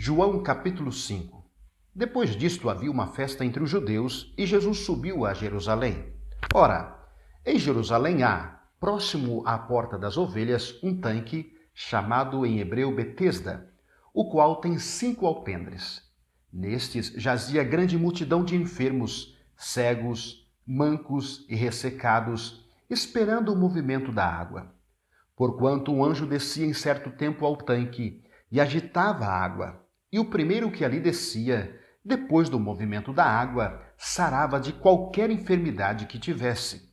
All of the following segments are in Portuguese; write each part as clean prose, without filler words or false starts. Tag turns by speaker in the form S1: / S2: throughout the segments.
S1: João capítulo 5. Depois disto havia uma festa entre os judeus e Jesus subiu a Jerusalém. Ora, em Jerusalém há, próximo à porta das ovelhas, um tanque chamado em hebreu Betesda, o qual tem 5 alpendres. Nestes jazia grande multidão de enfermos, cegos, mancos e ressecados, esperando o movimento da água. Porquanto um anjo descia em certo tempo ao tanque e agitava a água, e o primeiro que ali descia, depois do movimento da água, sarava de qualquer enfermidade que tivesse.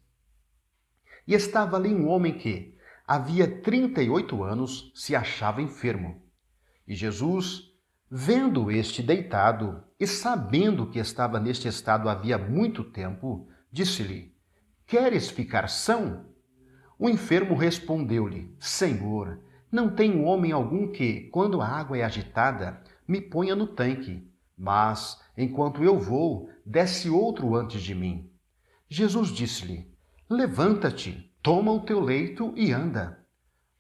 S1: E estava ali um homem que, havia 38 anos, se achava enfermo. E Jesus, vendo este deitado e sabendo que estava neste estado havia muito tempo, disse-lhe: Queres ficar são? O enfermo respondeu-lhe: Senhor, não tenho homem algum que, quando a água é agitada, me ponha no tanque, mas, enquanto eu vou, desce outro antes de mim. Jesus disse-lhe: Levanta-te, toma o teu leito e anda.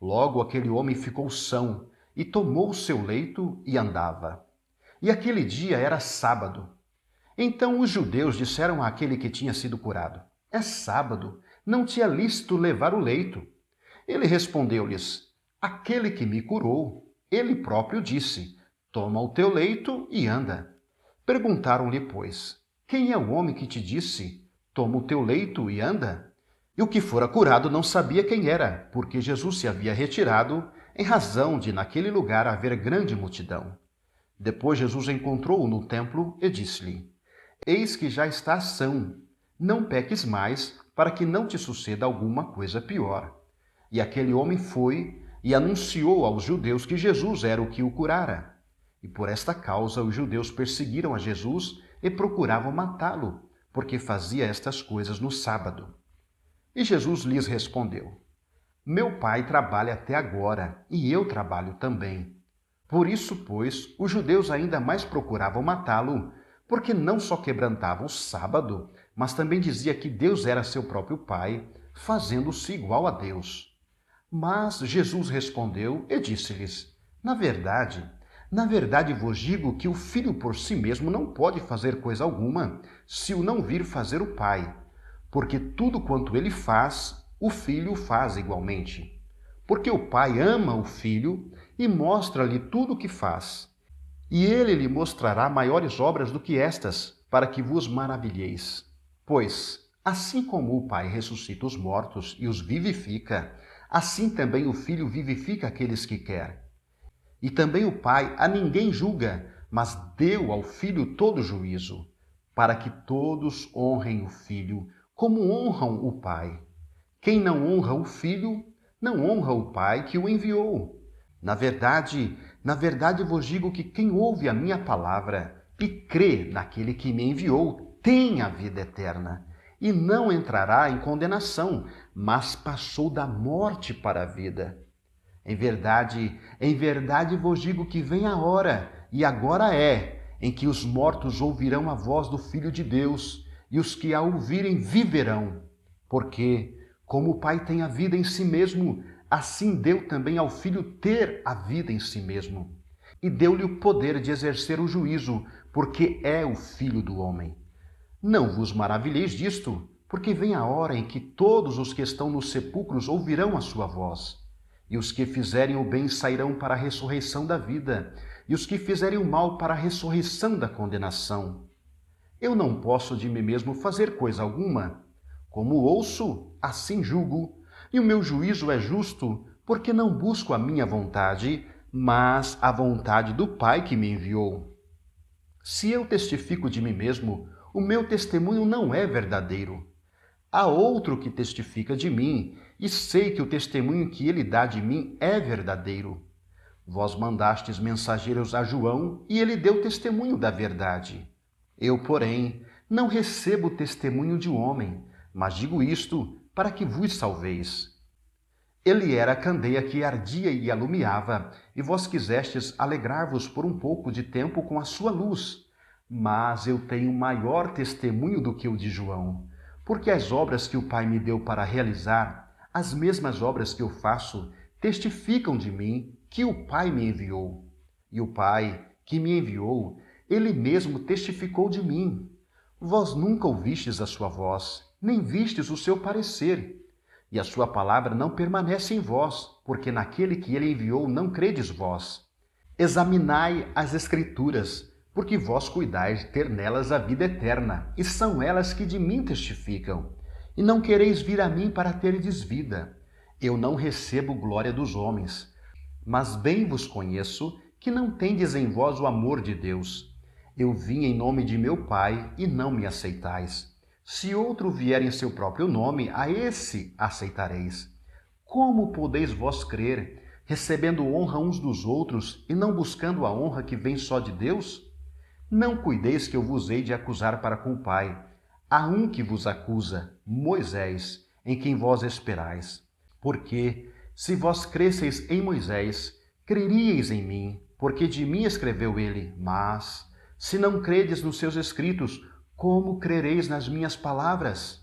S1: Logo aquele homem ficou são, e tomou o seu leito e andava. E aquele dia era sábado. Então os judeus disseram àquele que tinha sido curado: É sábado, não te é lícito levar o leito. Ele respondeu-lhes: Aquele que me curou, ele próprio disse: Toma o teu leito e anda. Perguntaram-lhe, pois: Quem é o homem que te disse: Toma o teu leito e anda? E o que fora curado não sabia quem era, porque Jesus se havia retirado, em razão de naquele lugar haver grande multidão. Depois Jesus encontrou-o no templo e disse-lhe: Eis que já estás são, não peques mais, para que não te suceda alguma coisa pior. E aquele homem foi e anunciou aos judeus que Jesus era o que o curara. E por esta causa os judeus perseguiram a Jesus e procuravam matá-lo, porque fazia estas coisas no sábado. E Jesus lhes respondeu: Meu Pai trabalha até agora, e eu trabalho também. Por isso, pois, os judeus ainda mais procuravam matá-lo, porque não só quebrantava o sábado, mas também dizia que Deus era seu próprio Pai, fazendo-se igual a Deus. Mas Jesus respondeu e disse-lhes: Na verdade vos digo que o Filho por si mesmo não pode fazer coisa alguma, se o não vir fazer o Pai, porque tudo quanto ele faz, o Filho faz igualmente. Porque o Pai ama o Filho e mostra-lhe tudo o que faz. E ele lhe mostrará maiores obras do que estas, para que vos maravilheis. Pois, assim como o Pai ressuscita os mortos e os vivifica, assim também o Filho vivifica aqueles que quer. E também o Pai a ninguém julga, mas deu ao Filho todo juízo, para que todos honrem o Filho, como honram o Pai. Quem não honra o Filho, não honra o Pai que o enviou. Na verdade vos digo que quem ouve a minha palavra e crê naquele que me enviou, tem a vida eterna, e não entrará em condenação, mas passou da morte para a vida. Em verdade vos digo que vem a hora, e agora é, em que os mortos ouvirão a voz do Filho de Deus, e os que a ouvirem viverão. Porque, como o Pai tem a vida em si mesmo, assim deu também ao Filho ter a vida em si mesmo. E deu-lhe o poder de exercer o juízo, porque é o Filho do homem. Não vos maravilheis disto, porque vem a hora em que todos os que estão nos sepulcros ouvirão a sua voz. E os que fizerem o bem sairão para a ressurreição da vida, e os que fizerem o mal para a ressurreição da condenação. Eu não posso de mim mesmo fazer coisa alguma. Como ouço, assim julgo, e o meu juízo é justo, porque não busco a minha vontade, mas a vontade do Pai que me enviou. Se eu testifico de mim mesmo, o meu testemunho não é verdadeiro. Há outro que testifica de mim, e sei que o testemunho que ele dá de mim é verdadeiro. Vós mandastes mensageiros a João, e ele deu testemunho da verdade. Eu, porém, não recebo testemunho de homem, mas digo isto para que vos salveis. Ele era a candeia que ardia e alumiava, e vós quisestes alegrar-vos por um pouco de tempo com a sua luz. Mas eu tenho maior testemunho do que o de João, porque as obras que o Pai me deu para realizar, as mesmas obras que eu faço, testificam de mim que o Pai me enviou. E o Pai que me enviou, ele mesmo testificou de mim. Vós nunca ouvistes a sua voz, nem vistes o seu parecer. E a sua palavra não permanece em vós, porque naquele que ele enviou não credes vós. Examinai as Escrituras, porque vós cuidais de ter nelas a vida eterna, e são elas que de mim testificam. E não quereis vir a mim para terdes vida. Eu não recebo glória dos homens, mas bem vos conheço que não tendes em vós o amor de Deus. Eu vim em nome de meu Pai, e não me aceitais. Se outro vier em seu próprio nome, a esse aceitareis. Como podeis vós crer, recebendo honra uns dos outros e não buscando a honra que vem só de Deus? Não cuideis que eu vos hei de acusar para com o Pai. Há um que vos acusa, Moisés, em quem vós esperais. Porque, se vós cresseis em Moisés, creríeis em mim, porque de mim escreveu ele. Mas, se não credes nos seus escritos, como crereis nas minhas palavras?